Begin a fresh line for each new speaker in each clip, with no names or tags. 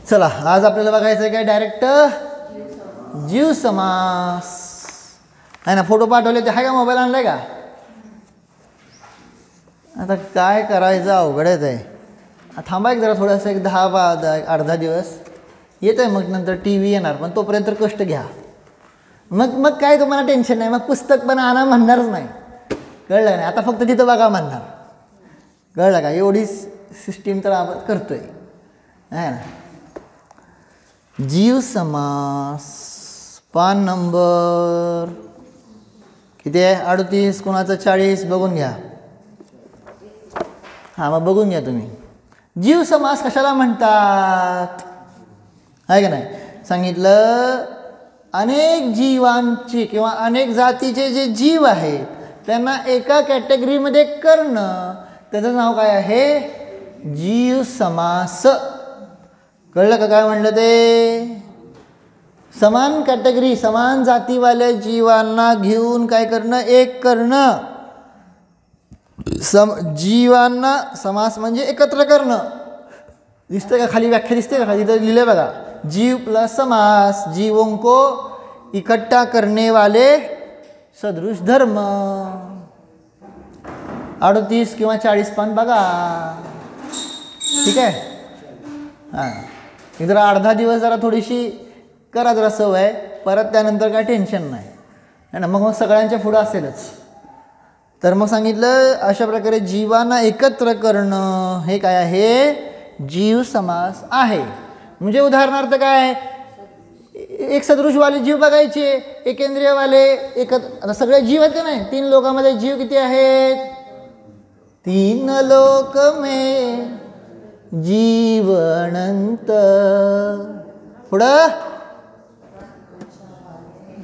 चला आज आपल्याला बघायचं आहे काय डायरेक्ट जीव समास आहे ना. फोटो पाठवले ते आहे का, मोबाईल आणलाय का? आता काय करायचं अवघडच आहे. थांबा एक जरा थोडंसं एक 10 अर्धा दिवस येत आहे, मग नंतर टी व्ही येणार, पण तोपर्यंत कष्ट घ्या. मग काय तुम्हाला टेन्शन नाही, मग पुस्तक पण आणा म्हणणारच नाही, कळलं नाही. आता फक्त तिथं बघा म्हणणार, कळलं का? एवढी सिस्टीम तर आपण करतोय आहे ना. जीव समास पान नंबर किती आहे? 38. कोणाचं 40? बघून घ्या. हां मग बघून घ्या तुम्ही. जीव समास कशाला म्हणतात आहे का नाही? सांगितलं अनेक जीवांची किंवा अनेक जातीचे जे जीव आहेत त्यांना एका कॅटेगरीमध्ये करणं, त्याचं नाव काय आहे? जीव समास. कळलं का काय म्हणलं ते? समान कॅटेगरी समान जातीवाल्या जीवांना घेऊन काय करणं? एक करणं. जीवांना समास म्हणजे एकत्र करणं. दिसतंय का खाली व्याख्या? दिसते का खाली? तिथं लिहिलंय बघा, जीव प्लस समास, जीवों को इकट्ठा करने वाले सदृश धर्म. 38 किंवा 40 पान बघा, ठीक आहे. हां जरा अर्धा दिवस जरा थोडीशी करा जरा सवय, परत त्यानंतर काय टेन्शन नाही आहे ना. मग सगळ्यांच्या पुढं असेलच. तर मग सांगितलं अशा प्रकारे जीवांना एकत्र करणं हे काय आहे? जीव समास आहे. म्हणजे उदाहरणार्थ काय? एक सदृशवाले जीव बघायचे, एकेंद्रियवाले आता सगळे जीव आहेत का नाही? 3 लोकांमध्ये जीव किती आहेत? 3 लोक में जीव अनंत. पुढं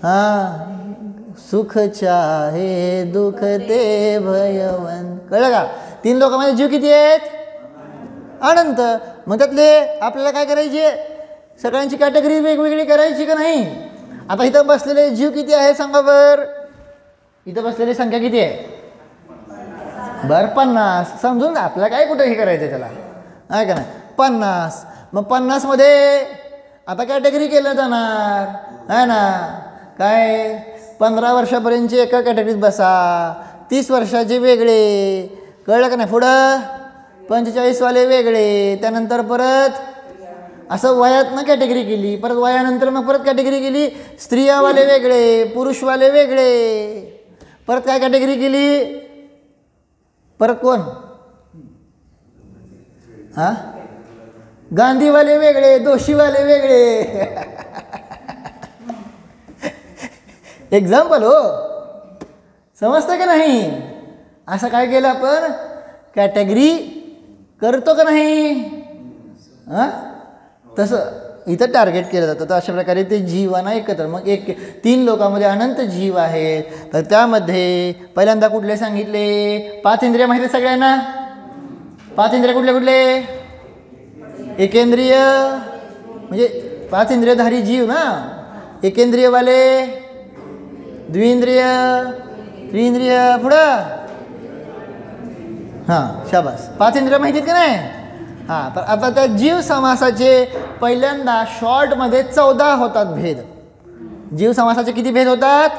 हां सुख चाहे दुख ते भयवन. कळलं का? 3 लोकांमध्ये जीव किती आहेत? अनंत. मग त्यातले आपल्याला काय करायचे? सगळ्यांची कॅटेगरी वेगवेगळी करायची का नाही? आता इथं बसलेले जीव किती आहे सांगा बर? इथं बसलेली संख्या किती आहे? बर 50. समजून आपल्याला काय कुठं हे करायचं त्याला आहे का नाही? 50. मग 50 मध्ये आता कॅटेगरी केलं जाणार आहे ना. काय 15 वर्षापर्यंतचे एका कॅटेगरीत बसा, 30 वर्षाचे वेगळे, कळलं का नाही? पुढं 45 वाले वेगळे, त्यानंतर परत असं वयातनं कॅटेगरी केली, परत वयानंतर मग परत कॅटेगरी केली, स्त्रियावाले वेगळे, पुरुषवाले वेगळे, परत काय कॅटेगरी केली? परत कोण? हां गांधीवाले वेगळे, दोषीवाले वेगळे. एक्झाम्पल हो, समजतं का नाही? असं काय केलं आपण? कॅटेगरी करतो का नाही? हां तसं इथं टार्गेट केलं जातं. तर अशा प्रकारे ते जीवांना एकत्र. मग 3 लोकांमध्ये अनंत जीव आहेत. तर त्यामध्ये पहिल्यांदा कुठले सांगितले? 5 इंद्रिय माहिती सगळ्यांना? 5 इंद्रिय कुठले कुठले? एकेंद्रिय म्हणजे 5 इंद्रियधारी जीव ना. एकेंद्रियवाले, द्विंद्रिय, त्रिंद्रिय, पुढं हां शाबास. 5 इंद्रिय माहिती आहेत का नाही? हां तर आता त्या जीव समासाचे पहिल्यांदा शॉर्टमध्ये 14 होतात भेद. जीव समासाचे किती भेद होतात?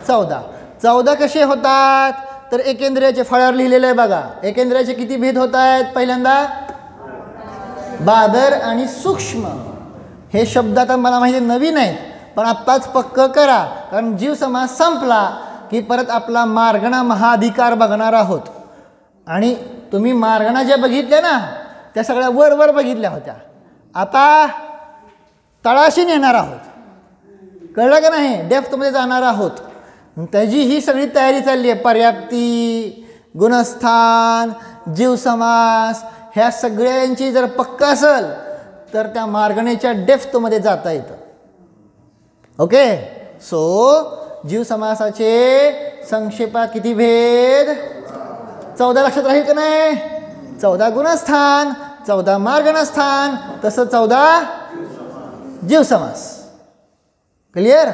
14. 14 कसे होतात? तर एकेंद्रियाचे फळ्यावर लिहिलेलं आहे बघा. एकेंद्रियाचे किती भेद होत आहेत? पहिल्यांदा बादर आणि सूक्ष्म. हे शब्द आता मला माहिती नवीन आहेत, पण आत्ताच पक्क करा, कारण जीव समास संपला की परत आपला मार्गणा महाधिकार बघणार आहोत. आणि तुम्ही मार्गणा ज्या बघितल्या ना त्या सगळ्या वर बघितल्या होत्या, आता तळाशी नेणार आहोत. कळलं का नाही? डेप्थमध्ये जाणार आहोत. त्याची ही सगळी तयारी चालली आहे. पर्याप्ती, गुणस्थान, जीव समास ह्या सगळ्यांची जर पक्का असेल तर त्या मार्गणेच्या डेप्थमध्ये जाता येतं. ओके. सो जीव समासाचे संक्षेपात किती भेद? 14 लक्षात राहील का नाही? 14 गुणस्थान, 14 मार्गणस्थान, तसं 14 जीव समास. क्लिअर?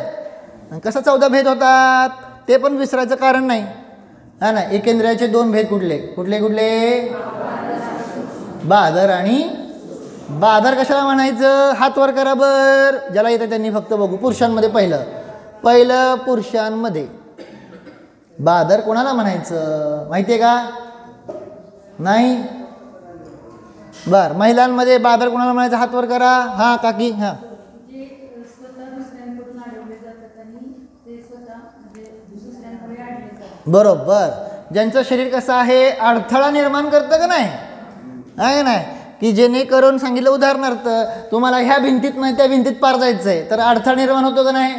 कसं 14 भेद होतात ते पण विसरायचं कारण नाही है ना. एकेंद्रियाचे 2 भेद कुठले कुठले कुठले? बादर आणि बादर कशाला म्हणायचं? हात वर करा बर, ज्याला येतं त्यांनी फक्त बघू. पुरुषांमध्ये पहिलं पुरुषांमध्ये बादर कोणाला म्हणायचं माहिती आहे का? नाही. बर, महिलांमध्ये बादर कोणाला म्हणायचं? हात वर करा. हां काकी. हां बरोबर. ज्यांचं शरीर कसं आहे, अडथळा निर्माण करतं का नाही? आहे नाही की जेणेकरून सांगितलं उदाहरणार्थ तुम्हाला ह्या भिंतीत नाही त्या भिंतीत पार जायचं आहे, तर अडथळा निर्माण होतो का नाही?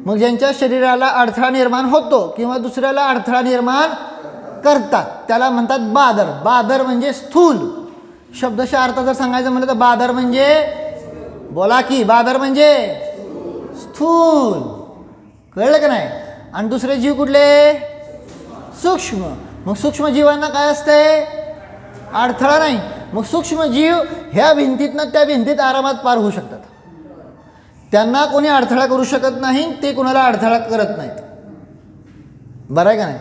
मग ज्यांच्या शरीराला अडथळा निर्माण होतो किंवा दुसऱ्याला अडथळा निर्माण करतात त्याला म्हणतात बादर. बादर म्हणजे स्थूल. शब्दशः अर्थ जर सांगायचं म्हटलं तर बादर म्हणजे, बोला की, बादर म्हणजे स्थूल. कळलं का नाही? आणि दुसरे जीव कुठले? सूक्ष्म. मग सूक्ष्म जीवांना काय असते? अडथळा नाही. मग सूक्ष्म जीव ह्या भिंतीतनं त्या भिंतीत आरामात पार होऊ शकतात. त्यांना कोणी अडथळा करू शकत नाही, ते कोणाला अडथळा करत नाहीत. बरं आहे का नाही?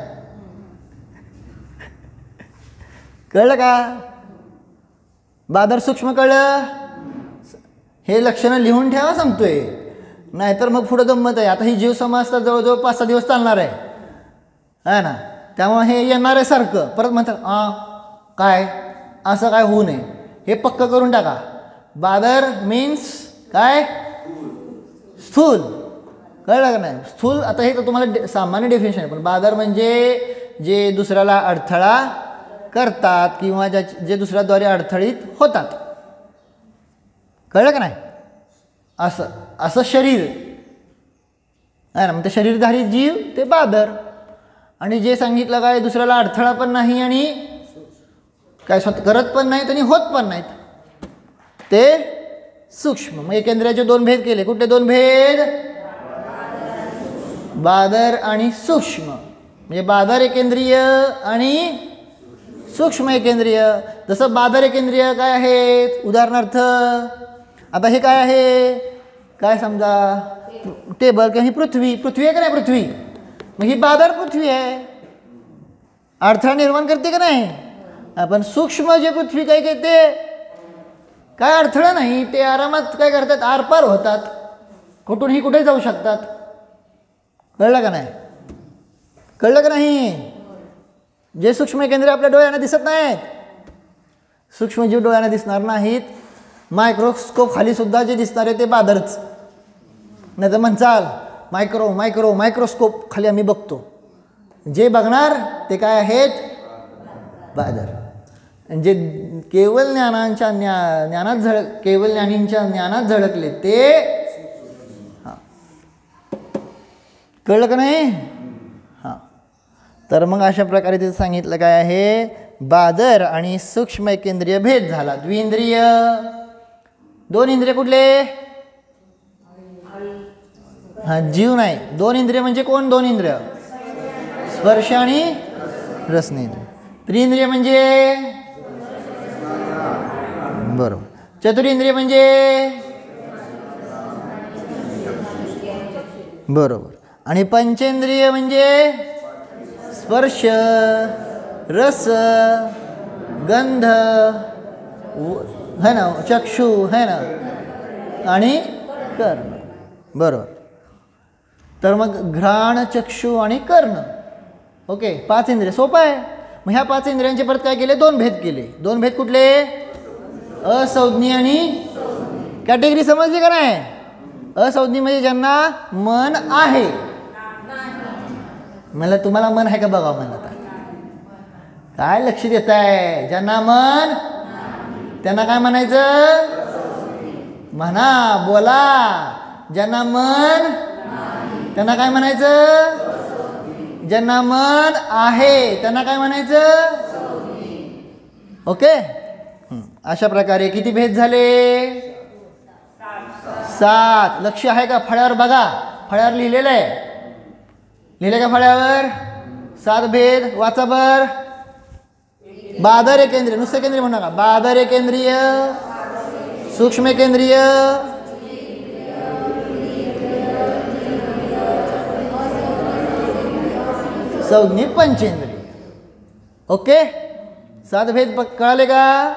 कळलं का? बादर सूक्ष्म कळलं? हे लक्षणं लिहून ठेवा सांगतोय, नाहीतर मग पुढं गंमत आहे. आता ही जीव समाज तर जवळजवळ 5-6 दिवस चालणार आहे ना, त्यामुळे हे येणार आहे सारखं. परत म्हणतात काय असं काय होऊ नये, हे पक्क करून टाका. बादर मीन्स काय? स्थूल. कळलं का नाही? स्थूल. आता हे तर तुम्हाला सामान्य डेफिनेशन आहे, पण बादर म्हणजे जे दुसऱ्याला अडथळा करतात किंवा जे दुसऱ्याद्वारे अडथळीत होतात. कळलं का नाही? असं शरीर आहे ना, मग ते शरीरधारी जीव ते बादर. आणि जे सांगितलं काय, दुसऱ्याला अडथळा पण नाही आणि काय स्वतः करत पण नाहीत आणि होत पण नाहीत, ते सूक्ष्म. मग एकेंद्रियाचे 2 भेद केले. कुठले 2 भेद? बादर आणि सूक्ष्म. म्हणजे बादर एकेंद्रिय आणि सूक्ष्म एकेंद्रिय. जसं बादर एकेंद्रिय काय आहेत? उदाहरणार्थ आता हे काय आहे? काय समजा टेबल किंवा ही पृथ्वी. पृथ्वी आहे का नाही? पृथ्वी. मग ही बादर पृथ्वी आहे, अडथळा निर्माण करते का नाही? आपण सूक्ष्म जे पृथ्वी काय ते काय अडथळा नाही, ते आरामात काय करतात? आरपार होतात, कुठूनही कुठे जाऊ शकतात. कळलं का नाही? कळलं का नाही? जे सूक्ष्म केंद्र आपल्या डोळ्यांना दिसत नाहीत, सूक्ष्मजीव डोळ्यांना दिसणार नाहीत, मायक्रोस्कोप खाली सुद्धा जे दिसणार आहे ते बादरच. नाही तर म्हणचाल मायक्रोस्कोप खाली आम्ही बघतो, जे बघणार ते काय आहेत? बादर. जे केवळ केवळ ज्ञानींच्या ज्ञानात झळकले ते. हां कळलं का नाही? हां. तर मग अशा प्रकारे तिथं सांगितलं काय आहे? बादर आणि सूक्ष्म एकेंद्रिय भेद झाला. द्विंद्रिय. 2 इंद्रिय कुठले? जीव नाही. 2 इंद्रिय म्हणजे कोण? 2 इंद्रिय स्पर्श आणि रसनेंद्रिय. त्रिंद्रिय म्हणजे बरोबर. चतुरेंद्रिय म्हणजे बरोबर. आणि पंचेंद्रिय म्हणजे स्पर्श, रस, गंध है ना, चक्षु है ना, आणि कर्ण. बरोबर. तर मग घ्राण, चक्षु आणि कर्ण. ओके, 5 इंद्रिय. सोपं आहे. मग ह्या 5 इंद्रियांचे परत काय केले? 2 भेद केले. 2 भेद कुठले? असंज्ञी आणि कॅटेगरी. समजली का नाही? असंज्ञी म्हणजे ज्यांना मन आहे. मला तुम्हाला मन आहे का बघा. म्हणलं आता काय लक्ष देत आहे? ज्यांना मन, त्यांना काय म्हणायचं? म्हणा, बोला. ज्यांना मन, त्यांना काय म्हणायचं? ज्यांना मन आहे त्यांना काय म्हणायचं? ओके. अशा प्रकारे किती भेद झाले? 7. लक्ष आहे का? फळ्यावर बघा. फळ्यावर लिहिलेलं आहे. लिहिले का फळ्यावर? 7 भेद. वाचा बर. बादर एकेंद्रिय. नुसतं केंद्रिय म्हणू नका. बादर एकेंद्रिय, सूक्ष्म केंद्रिय, संज्ञी, पंचेंद्रिय. ओके. 7 भेद कळाले का?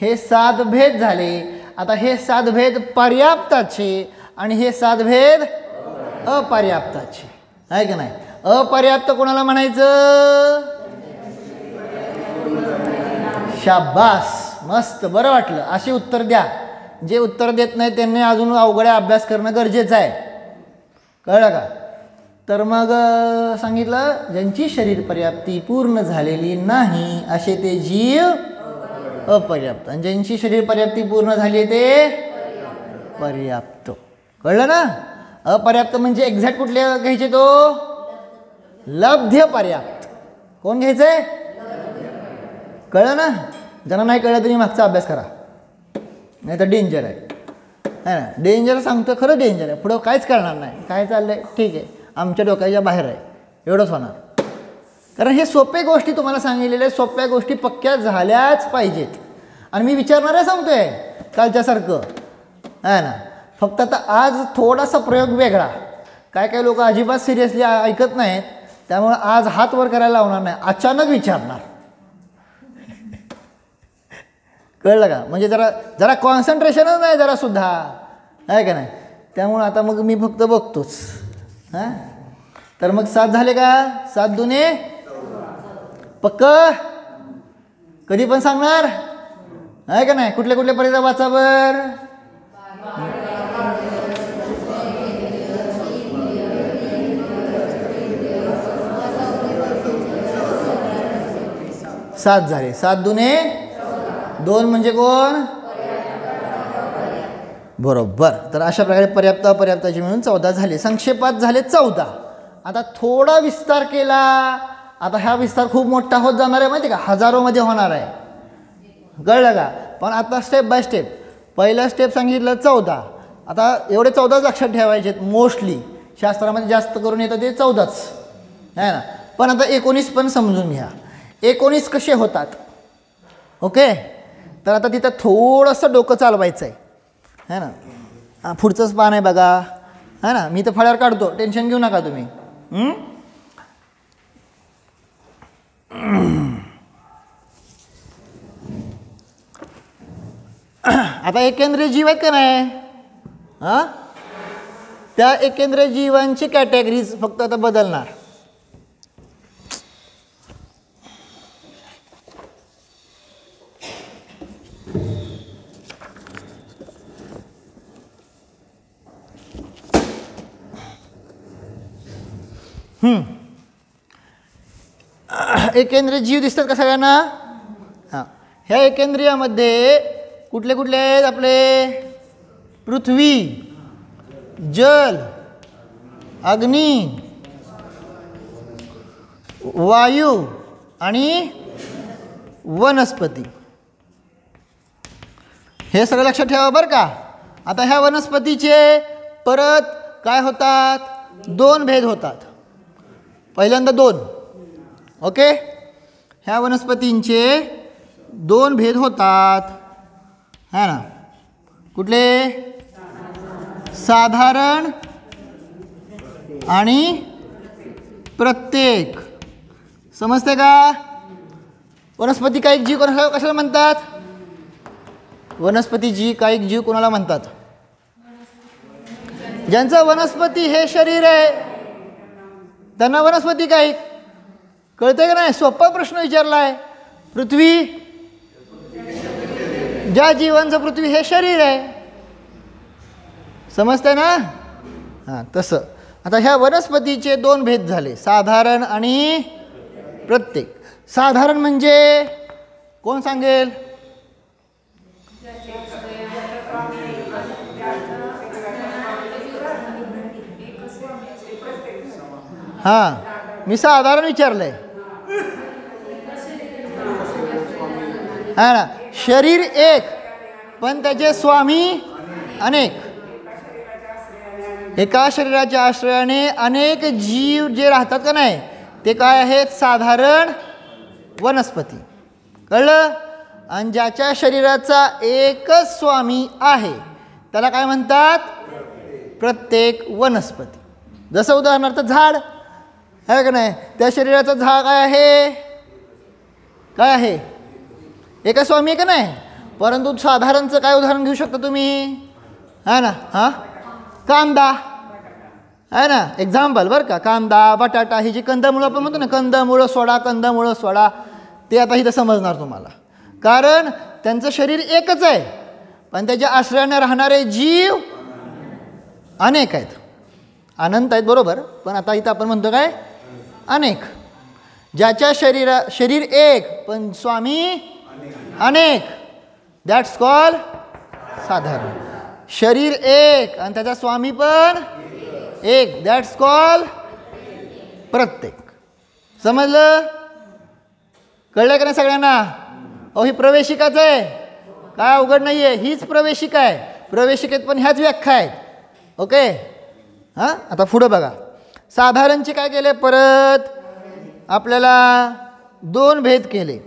हे 7 भेद झाले. आता हे 7 भेद पर्याप्ताचे आणि हे 7 भेद अपर्याप्ताचे आहे की नाही. अपर्याप्त कोणाला म्हणायचं? शाबास, मस्त, बरं वाटलं. असे उत्तर द्या. जे उत्तर देत नाही त्यांनी अजून अवघड्या अभ्यास करणं गरजेचं आहे. कळलं का? तर मग सांगितलं ज्यांची शरीर पर्याप्ती पूर्ण झालेली नाही असे ते जीव अपर्याप्त, आणि ज्यांची शरीर पर्याप्ती पूर्ण झाली ते पर्याप्त. कळलं ना? अपर्याप्त म्हणजे एक्झॅक्ट कुठले घ्यायचे? तो लब्ध्य पर्याप्त. कोण घ्यायचंय? कळलं ना? ज्यांना नाही कळलं तरी मागचा अभ्यास करा, नाही तर डेंजर आहे ना. डेंजर सांगतो, खरं डेंजर आहे. पुढं काहीच कळणार नाही. काय चाललंय ठीक आहे, आमच्या डोक्याच्या बाहेर आहे, एवढंच होणार. कारण हे सोप्या गोष्टी तुम्हाला सांगितलेल्या, सोप्या गोष्टी पक्क्या झाल्याच पाहिजेत. आणि मी विचारणार आहे सांगतोय कालच्यासारखं आहे ना. फक्त आता आज थोडासा प्रयोग वेगळा. काय काय लोक अजिबात सिरियसली ऐकत नाहीत, त्यामुळे आज हात वर करायला लावणार नाही, अचानक विचारणार. कळलं का? म्हणजे जरा कॉन्सन्ट्रेशनच नाही जरा सुद्धा, आहे का नाही. त्यामुळं आता मग मी फक्त बघतोच. हां, तर मग 7 झाले का? 7 दुने पक्क कधी पण सांगणार आहे का नाही. कुठले कुठले पर्याय वाचा बर. सात झाले. 7 दुने 2 म्हणजे कोण? बरोबर. तर अशा प्रकारे पर्याप्त अपर्याप्ताचे मिळून 14 झाले. संक्षेपात झाले 14. आता थोडा विस्तार केला. आता हा विस्तार खूप मोठा होत जाणार आहे, माहिती का, हजारोमध्ये होणार आहे. कळलं का? पण आता स्टेप बाय स्टेप. पहिला स्टेप सांगितलं 14. आता एवढे 14 लक्षात ठेवायचे मोस्टली. शास्त्रामध्ये जास्त करून येतं ते 14च आहे ना. पण आता 19 पण समजून घ्या. 19 कसे होतात? ओके. तर आता तिथं थोडंसं डोकं चालवायचं आहे ना. पुढचंच पान आहे बघा, है ना. मी तर फळ्यावर काढतो, टेन्शन घेऊ नका तुम्ही. आता एकेंद्रिय जीव आहेत का नाही? हां, त्या एकेंद्रिय जीवांची कॅटेगरीज फक्त आता बदलणार. एकेंद्रिय जीव दिसतात का सगळ्यांना? हां, ह्या एकेंद्रियामध्ये कुठले कुठले आहेत आपले? पृथ्वी, जल, अग्नी, वायू आणि वनस्पती. हे सगळं लक्षात ठेवा बरं का. आता ह्या वनस्पतीचे परत काय होतात? 2 भेद होतात. पहिल्यांदा 2. ओके. ह्या वनस्पतींचे 2 भेद होतात, है ना. कुठले? साधारण आणि प्रत्येक. समजते का? वनस्पती कायिक जीव कशाला म्हणतात? वनस्पती जी कायिक जीव कोणाला म्हणतात? ज्यांचं वनस्पती हे शरीर आहे त्यांना वनस्पती कायिक. कळतंय का नाही? सोपा प्रश्न विचारला आहे. पृथ्वी, ज्या जीवांचं पृथ्वी हे शरीर आहे. समजतंय ना? हां, तसं. आता ह्या वनस्पतीचे 2 भेद झाले, साधारण आणि प्रत्येक. साधारण म्हणजे कोण सांगेल? हां, मी साधारण विचारलंय, हा ना. शरीर एक पण त्याचे स्वामी अनेक. एका शरीराच्या आश्रयाने अनेक जीव जे राहतात का नाही, ते काय आहेत? साधारण वनस्पती. कळलं? आणि ज्याच्या शरीराचा एकच स्वामी आहे त्याला काय म्हणतात? प्रत्येक वनस्पती. जसं उदाहरणार्थ झाड आहे का नाही, त्या शरीराचं झाड काय आहे? काय आहे? एका स्वामी आहे का नाही. परंतु साधारणचं काय उदाहरण घेऊ शकता तुम्ही, है ना, हां, कांदा आहे ना, एक्झाम्पल बरं का, कांदा, बटाटा, ही जी कंदमुळं आपण म्हणतो ना, कंदमुळं सोडा, ते आता इथं समजणार तुम्हाला. कारण त्यांचं शरीर एकच आहे, पण त्याच्या आश्रयाने राहणारे जीव अनेक आहेत, अनंत आहेत बरोबर, पण आता इथं आपण म्हणतो काय, अनेक. ज्याच्या शरीर एक पण स्वामी अनेक, दॅट्स कॉल साधारण. शरीर एक आणि त्याचा स्वामी पण एक, दॅट्स कॉल प्रत्येक. समजलं, कळलं का नाही सगळ्यांना? अहो ही प्रवेशिकाच आहे, काय अवघड नाही आहे, हीच प्रवेशिका आहे. प्रवेशिकेत पण ह्याच व्याख्या आहेत. ओके, हां, आता पुढं बघा. साधारणचे काय केले, परत आपल्याला 2 भेद केले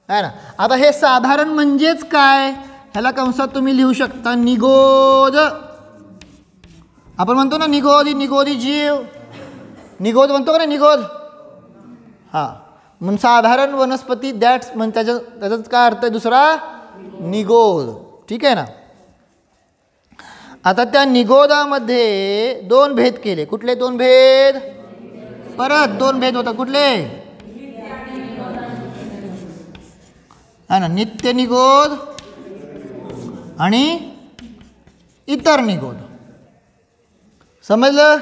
आहे ना. आता हे साधारण म्हणजेच काय, ह्याला कंसात तुम्ही लिहू शकता निगोद. आपण म्हणतो ना निगोदी जीव, निगोद म्हणतो का ना, निगोद. हां, मग साधारण वनस्पती, दॅट्स म्हणजे त्याचाच काय अर्थ आहे दुसरा, निगोद. ठीक आहे ना. आता त्या निगोदामध्ये 2 भेद केले. कुठले 2 भेद, परत 2 भेद होतात. कुठले, है ना, नित्य निगोद आणि इतर निगोद. समजलं,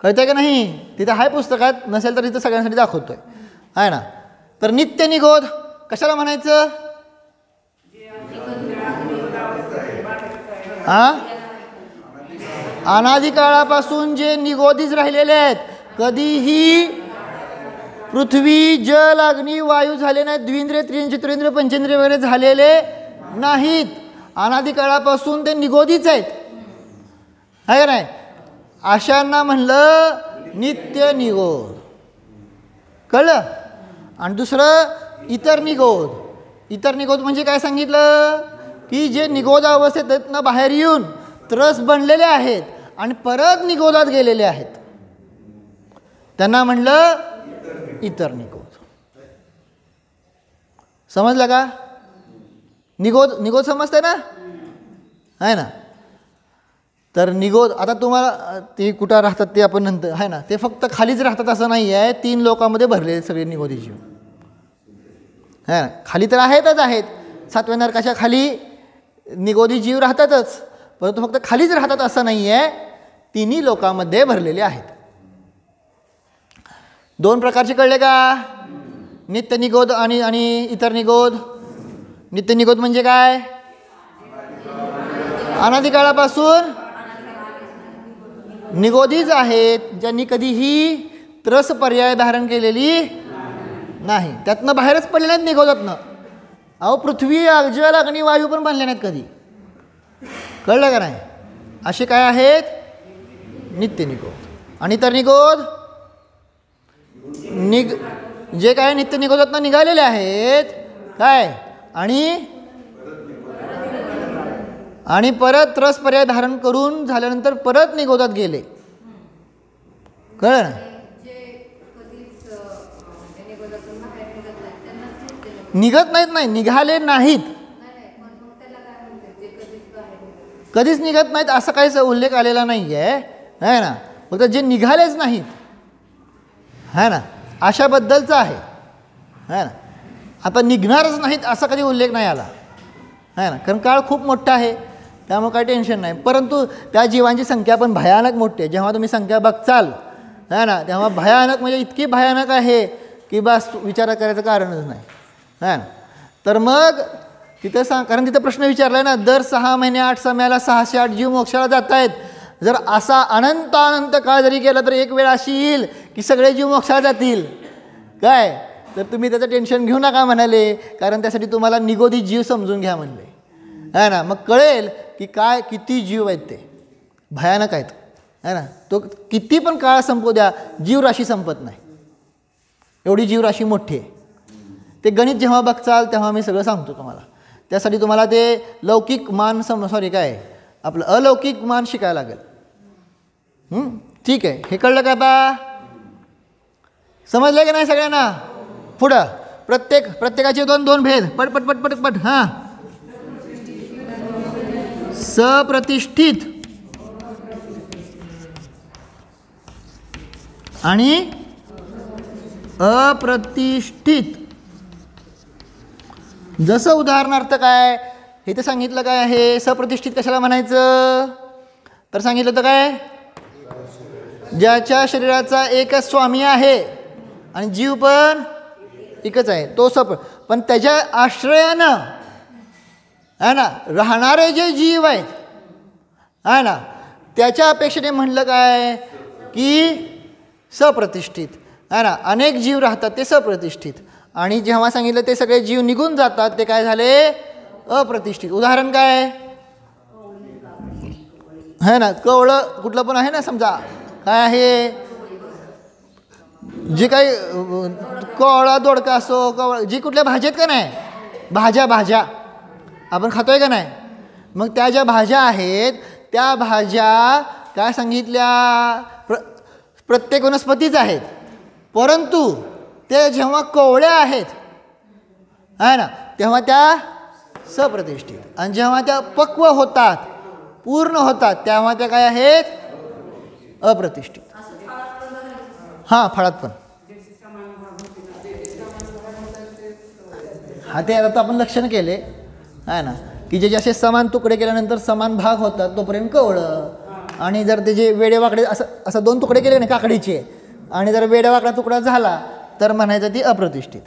कळतंय का नाही? तिथं आहे पुस्तकात, नसेल तर इथं सगळ्यांसाठी दाखवतोय, आहे ना. तर नित्य निगोध कशाला म्हणायचं, हां, अनादिकाळापासून जे निगोधीच राहिलेले आहेत, कधीही पृथ्वी, जल, अग्नी, वायू झाले नाहीत, द्विंद्रिय, त्रिंद्रिय, चतुरेंद्रिय, पंचेंद्रिय वगैरे झालेले नाहीत. अनादिकाळापासून ते निगोधीच आहेत, आहे का नाही. अशांना म्हणलं नित्य निगोध. कळलं. आणि दुसरं इतर निगोध. इतर निगोध म्हणजे काय सांगितलं, की जे निगोध अवस्थेत ना बाहेर येऊन त्रस बनलेले आहेत आणि परत निगोधात गेलेले आहेत, त्यांना म्हणलं इतर निगोध. समजलं का? निगोध समजतंय ना, आहे ना. तर निगोध, आता तुम्हाला ते कुठं राहतात ते आपण नंतर, आहे ना, ते फक्त खालीच राहतात असं नाही आहे. 3 लोकांमध्ये भरले सगळे निगोधी जीव, है ना. खाली तर आहेत 7व्या नरकाच्या खाली निगोधी जीव राहतातच, परंतु फक्त खालीच राहतात असं नाही आहे, 3 लोकांमध्ये भरलेले आहेत. 2 प्रकारचे कळले का, नित्य निगोध आणि इतर निगोध. नित्य निगोध म्हणजे काय, अनादिकाळापासून निगोधीच आहेत, ज्यांनी कधीही त्रस पर्याय धारण केलेली नाही, त्यातनं बाहेरच पडले नाहीत निगोधातनं. अहो पृथ्वी, जल, अग्नी, वायू पण बनले नाहीत कधी. कळलं का नाही? असे काय आहेत, नित्य निगोध. आणि इतर निगोध, जे काय नित्य निगोधातनं निघालेले आहेत काय, आणि परत त्रस पर्याय धारण करून झाल्यानंतर परत निगोधात गेले. कळलं ना? निघत नाहीत, नाही निघाले नाहीत, कधीच निघत नाहीत असं काहीच उल्लेख आलेला नाही आहे, है ना. फक्त जे निघालेच नाहीत, है ना, अशाबद्दलचं आहे, है ना. आता निघणारच नाहीत असा कधी उल्लेख नाही आला, है ना, कारण काळ खूप मोठा आहे, त्यामुळे काही टेन्शन नाही. परंतु त्या जीवांची संख्या पण भयानक मोठी आहे. जेव्हा तुम्ही संख्या बघचाल, है ना, तेव्हा भयानक म्हणजे इतकी भयानक आहे की बस विचार करायचं कारणच नाही, है ना. तर मग तिथं कारण तिथं प्रश्न विचारला आहे ना, दर 6 महिने 8 समयाला 608 जीव मोक्षाला जात आहेत. जर असा अनंत काळ जरी गेला तर एक वेळ अशी येईल की सगळे जीव मोक्षाला जातील काय. तर तुम्ही त्याचं टेन्शन घेऊ नका म्हणाले, कारण त्यासाठी तुम्हाला निगोधी जीव समजून घ्या म्हणले, है ना. मग कळेल की काय किती जीव आहेत, ते भयानक आहेत, है ना. तो किती पण काळ संपू द्या, जीवराशी संपत नाही, एवढी जीवराशी मोठी आहे. ते गणित जेव्हा बघचाल तेव्हा मी सगळं सांगतो तुम्हाला. त्यासाठी तुम्हाला ते लौकिक मान काय आपलं अलौकिक मान शिकायला लागेल. ठीक आहे, हे कळलं का आता? समजलं की नाही सगळ्यांना? पुढं प्रत्येकाचे दोन दोन भेद. पट पट पट पट पट. हां, सप्रतिष्ठित आणि अप्रतिष्ठित. जसं उदाहरणार्थ काय हे तर सांगितलं काय आहे, सप्रतिष्ठित कशाला म्हणायचं तर सांगितलं तर काय, ज्याच्या शरीराचा एकच स्वामी आहे आणि जीव पण एकच आहे तो पण त्याच्या आश्रयानं आहे ना राहणारे जे जीव आहेत आहे ना त्याच्या अपेक्षेने म्हणलं काय की सप्रतिष्ठित आहे ना. अनेक जीव राहतात ते सप्रतिष्ठित, आणि जेव्हा सांगितलं ते सगळे जीव निघून जातात ते काय झाले अप्रतिष्ठित. उदाहरण काय आहे ना, कवळं कुठलं पण आहे ना, समजा काय आहे जे काही कवळा दोडका असो, कवळ जी कुठल्या भाज्यात का नाही, भाज्या आपण खातोय का नाही, मग त्या ज्या भाज्या आहेत त्या भाज्या काय सांगितल्या प्रत्येक वनस्पतीच आहेत, परंतु ते जेव्हा कवळ्या आहेत आहे ना तेव्हा त्या सप्रतिष्ठित, आणि जेव्हा त्या पक्व होतात पूर्ण होतात तेव्हा त्या काय आहेत अप्रतिष्ठित. हां, फळात पण हा ते आता आपण लक्षण केले आहे ना की जे जसे समान तुकडे केल्यानंतर समान भाग होतात तोपर्यंत कवळं, आणि जर ते जे वेडेवाकडे असं दोन तुकडे केले ना काकडीचे, आणि जर वेडेवाकडा तुकडा झाला तर म्हणायचं ती अप्रतिष्ठित.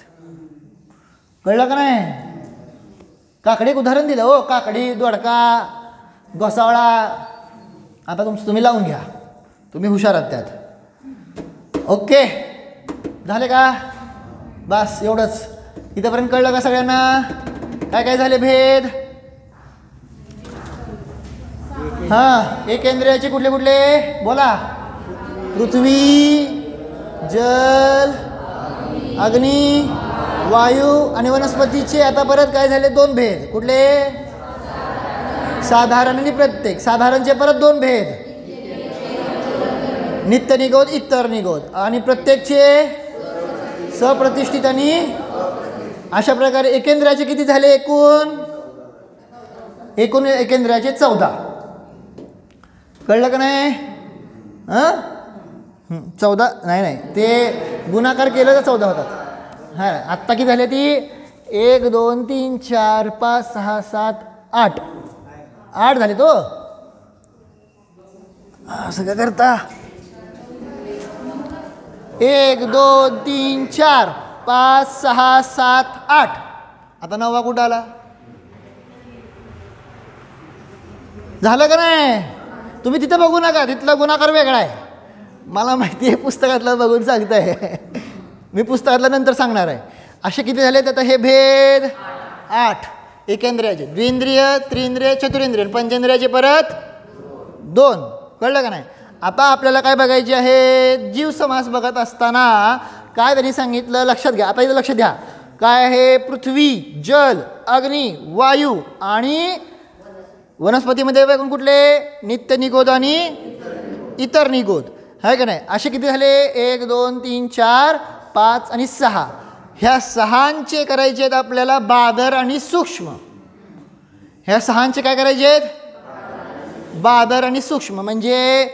कळलं का नाही? काकडी एक उदाहरण दिलं हो, काकडी दोडका घोसावळा. आता तुम्ही लावून घ्या, तुम्ही हुशार आहात त्यात. ओके, झाले का? बस एवढंच. इथंपर्यंत कळलं का सगळ्यांना? काय काय झाले भेद? हां, एकेंद्रियाचे कुठले कुठले बोला? पृथ्वी, जल, अग्नी, वायू आणि वनस्पतीचे. आता परत काय झाले दोन भेद. कुठले? साधारण आणि प्रत्येक. साधारणचे परत दोन भेद, नित्य निगोद, इतर निगोद, आणि प्रत्येकचे सप्रतिष्ठित आणि. अशा प्रकारे एकेंद्रियाचे किती झाले? एकूण एकेंद्रियाचे 14. कळलं का नाही? हां, 14 नाही ते गुणाकार केलं तर 14 होतात. हां, आत्ता किती झाले ती? 1 2 3 4 5 6 7 8 8 झाले तो. असं काय करता? 1 2 3 4 5 6 7 8. आता 9वा कुठं आला? झालं का नाही? तुम्ही तिथं बघू नका, तिथला गुणाकार वेगळा आहे. मला माहिती आहे, पुस्तकातलं बघून सांगताय मी, पुस्तकातलं नंतर सांगणार आहे. असे किती झालेत आता हे भेद? 8 एकेंद्रियाचे. द्विंद्रिय, त्रिंद्रिय, चतुरेंद्रिय, पंचेंद्रियाचे परत 2. कळलं का नाही? आता आपल्याला काय बघायचे आहे? जीव समास बघत असताना काय त्यांनी सांगितलं लक्षात घ्या. आता इथं लक्ष द्या. काय आहे? पृथ्वी, जल, अग्नी, वायू आणि वनस्पतीमध्ये बघून कुठले? नित्य निगोद आणि इतर निगोद, आहे का नाही? असे किती झाले? 1 2 3 4 5 आणि 6. ह्या 6चे करायचे आहेत आपल्याला बादर आणि सूक्ष्म. ह्या 6चे काय करायचे आहेत? बादर आणि सूक्ष्म. म्हणजे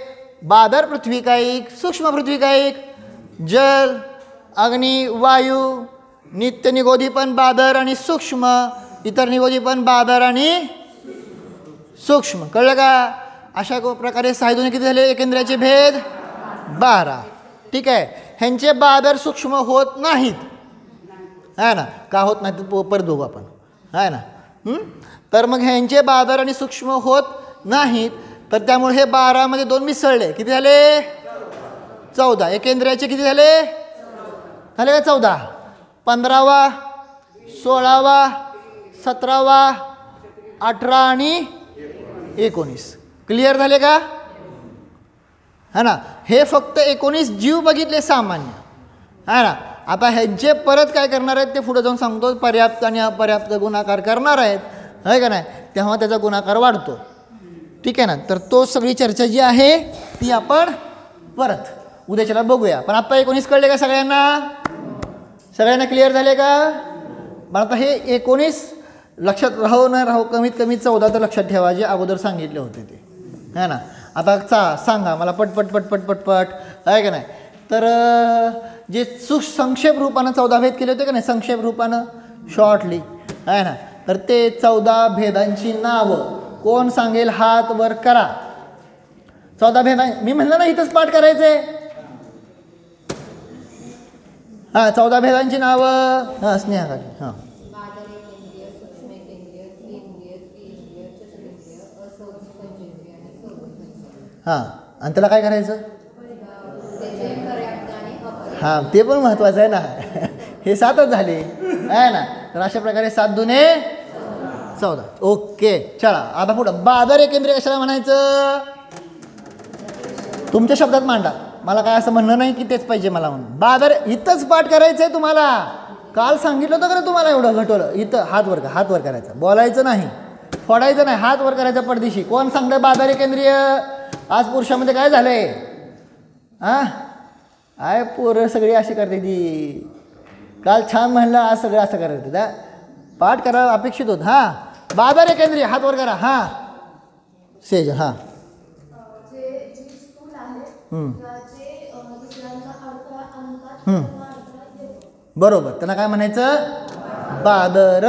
बादर पृथ्वीकायिक, सूक्ष्म पृथ्वीकायिक, जल, अग्नी, वायू, नित्य निगोदी पण बादर आणि सूक्ष्म, इतर निगोदी पण बादर आणि सूक्ष्म. कळलं का? अशा प्रकारे 6 किती झाले एकेंद्रियाचे भेद? 12. ठीक आहे. ह्यांचे बादर सूक्ष्म होत नाहीत, आहे ना. का होत नाहीत परत बघू आपण, आहे ना. तर मग ह्यांचे बादर आणि सूक्ष्म होत नाहीत, तर त्यामुळे हे 12 मध्ये 2 मिसळले. किती झाले? 14. एकेंद्रियाचे किती झाले? झाले का 14? 15वा, 16वा, 17वा, 18 आणि 19. क्लिअर झाले का? है ना. हे फक्त 19 जीव बघितले सामान्य, है ना. आता ह्यांचे परत काय करणार आहेत ते पुढे जाऊन सांगतो. पर्याप्त आणि अपर्याप्त गुणाकार करणार आहेत, आहे का नाही. तेव्हा त्याचा गुणाकार वाढतो. ठीक आहे ना. तर तो सगळी चर्चा जी आहे ती आपण परत उद्याच्याला बघूया. पण आता 19 कळले का सगळ्यांना? सगळ्यांना क्लिअर झाले का? मग आता हे 19 लक्षात राहो न राहो, कमीत कमी 14 तर लक्षात ठेवा जे अगोदर सांगितले होते ते, है ना. आता सांगा मला पटपट पटपट पटपट, आहे का नाही. तर जे संक्षेप रूपानं 14 भेद केले होते का नाही, संक्षेप रूपानं शॉर्टली, आहे ना. तर ते 14 भेदांची नावं कोण सांगेल? हात वर करा. 14 भेद मी म्हणलं ना इथंच पाठ करायचंय. हां 14 भेदांची नावं. हां स्नेहा काकी. हां हां आणि त्याला काय करायचं? हां ते पण महत्त्वाचं आहे ना. हे 7च झाले, आहे ना. तर अशा प्रकारे 7 दुने 14. ओके चला आता पुढं. बादर एकेंद्रिय कशाला म्हणायचं? तुमच्या शब्दात मांडा. मला काय असं म्हणणं नाही की तेच पाहिजे मला म्हणून. बादर इथंच पाठ करायचं आहे तुम्हाला. काल सांगितलं होतं का तुम्हाला एवढं घटवलं. इथं हात वर करायचा, बोलायचं नाही, फोडायचं नाही, हात वर करायचा पडदिशी. कोण सांगतं बादर एकेंद्रिय? आज पुरुषामध्ये काय झालंय? हां आहे पोरं सगळी अशी करते ती. काल छान म्हणलं, आज सगळं असं करते. पाठ करा अपेक्षित होत. हां बादर एकेंद्रिय हात वर करा. हां सेज. हां बरोबर, त्यांना काय म्हणायचं? बादर.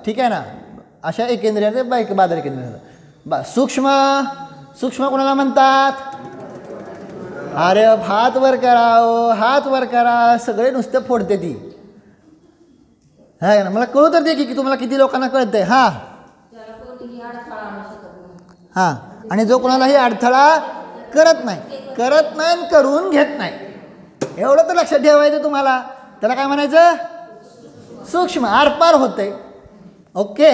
ठीक आहे ना. अशा एकेंद्रियाचे बादर एकेंद्रिय. सूक्ष्म कोणाला म्हणतात? अरे हात वर करा, हात वर करा. सगळे नुसतं फोडते ती, है ना. मला कळू तर दे की तुम्हाला किती लोकांना कळतंय. हां हां आणि जो कोणालाही अडथळा करत नाही करून घेत नाही, एवढं तर लक्षात ठेवायचं तुम्हाला. त्याला काय म्हणायचं? सूक्ष्म. आरपार होतंय. ओके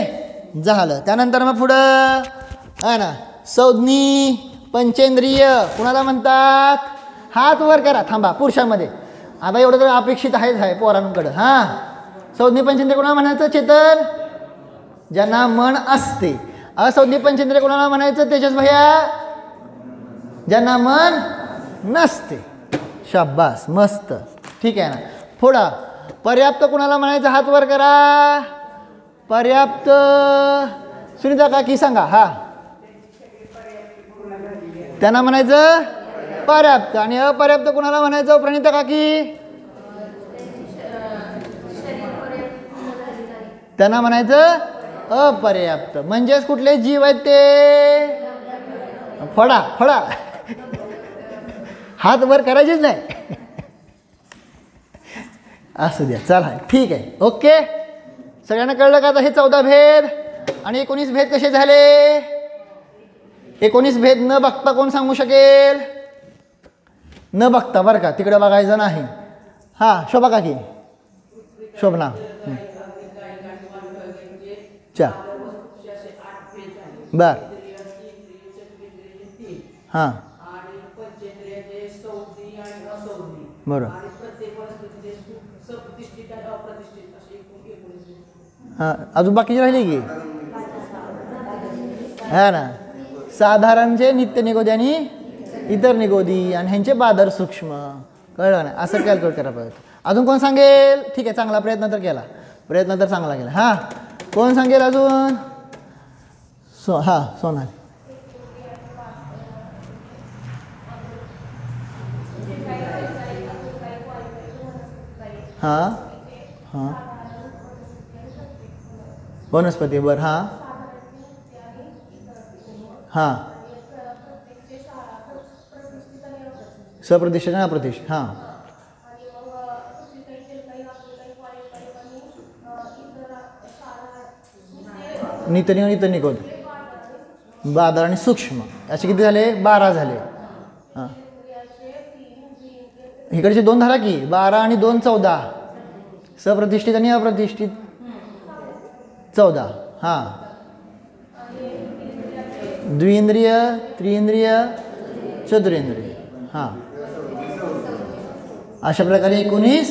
झालं. त्यानंतर मग पुढं आहे ना संज्ञी पंचेंद्रिय कुणाला म्हणतात? हात वर करा. थांबा पुरुषांमध्ये आता एवढं तर अपेक्षित आहेच आहे पोरांकडं. हां संज्ञी पंचेंद्रिय कोणाला म्हणायचं? चेतन. ज्यांना मन असते. असंज्ञी पंचेंद्रिय कोणाला म्हणायचं? तेजस भैया. ज्यांना मन नसते. शाबास मस्त. ठीक आहे ना. पुढं पर्याप्त कुणाला म्हणायचं? हात वर करा. पर्याप्त सुनीता काकी सांगा. हा त्यांना म्हणायचं पर्याप्त. आणि अपर्याप्त कुणाला म्हणायचं? प्रणिता काकी. त्यांना म्हणायचं अपर्याप्त. म्हणजेच कुठले जीव आहेत ते? फडा हात वर करायचेच नाही. असू द्या चला ठीक आहे. ओके सगळ्यांना कळलं का? आता हे 14 भेद आणि 19 भेद कसे झाले? 19 भेद न बघता कोण सांगू शकेल? न बघता बरं का, तिकडे बघायचं नाही. हां शोभा काकी. शोभना. चा बर. हां बरोबर. हां अजून बाकीचे राहिले की? हा ना. साधारणचे नित्य निगोदी आणि इतर निगोदी आणि ह्यांचे बादर सूक्ष्म. कळलं ना? असं कॅल्क्युलेट करायला पाहिजे. अजून कोण सांगेल? ठीक आहे चांगला प्रयत्न तर केला. प्रयत्न तर चांगला केला. हां कोण सांगेल अजून? हां सोनाल. हां हां वनस्पती. बरं. हां हां सप्रतिष्ठित आणि अप्रतिष्ठित. हां नित्य आणि इतर निगोद. बादर आणि सूक्ष्म असे किती झाले? 12 झाले. हां इकडचे 2 झाला की 12 आणि 2 14. सप्रतिष्ठित आणि अप्रतिष्ठित 14. हां द्विंद्रिय त्रिंद्रिय चतुरेंद्रिय. हां अशा प्रकारे 19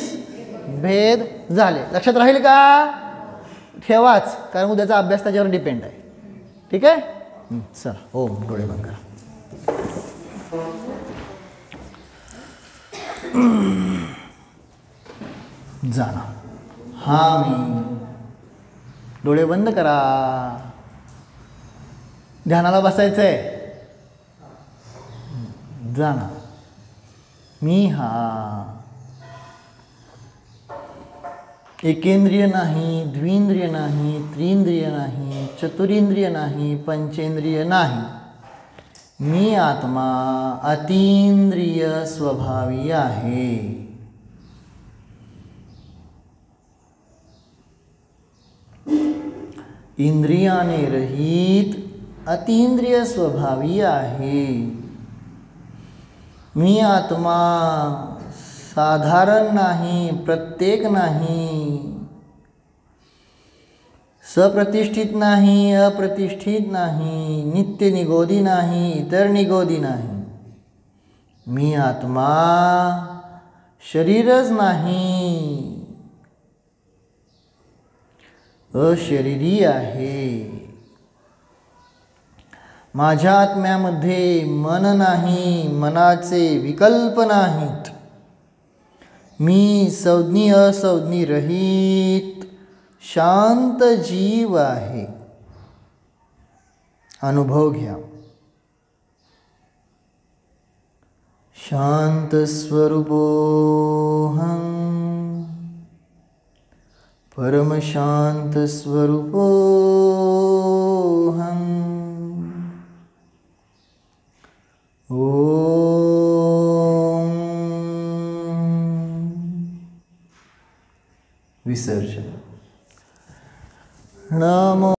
भेद झाले. लक्षात राहील का? ठेवाच, कारण उद्याचा अभ्यास त्याच्यावर डिपेंड आहे. ठीक आहे. चला ओम डोळे बंद करा. जाना हा मी. डोळे बंद करा. ध्यानाला बसायचंय. जाणा मी हा. एकेंद्रिय नाही, द्विंद्रिय नाही, त्रिंद्रिय नाही, चतुरिंद्रिय नाही, पंचेंद्रिय नाही. मी आत्मा अतींद्रिय स्वभावी आहे. इंद्रियाने रहित अतींद्रिय स्वभावी आहे. मी आत्मा साधारण नाही, प्रत्येक नाही, सप्रतिष्ठित नाही, अप्रतिष्ठित नाही, नित्य निगोदी नाही, इतर निगोदी नाही. मी आत्मा शरीरच नाही, अशरीरी आहे. माझ्या आत्म्यामध्ये मन नाही, मनाचे विकल्प नाहीत. मी संज्ञी असंज्ञी रहित शांत जीव आहे. अनुभव घ्या. शांत स्वरूपोऽहं, परम शांत स्वरूपोऽहं. ओम. विसर्जन. नमो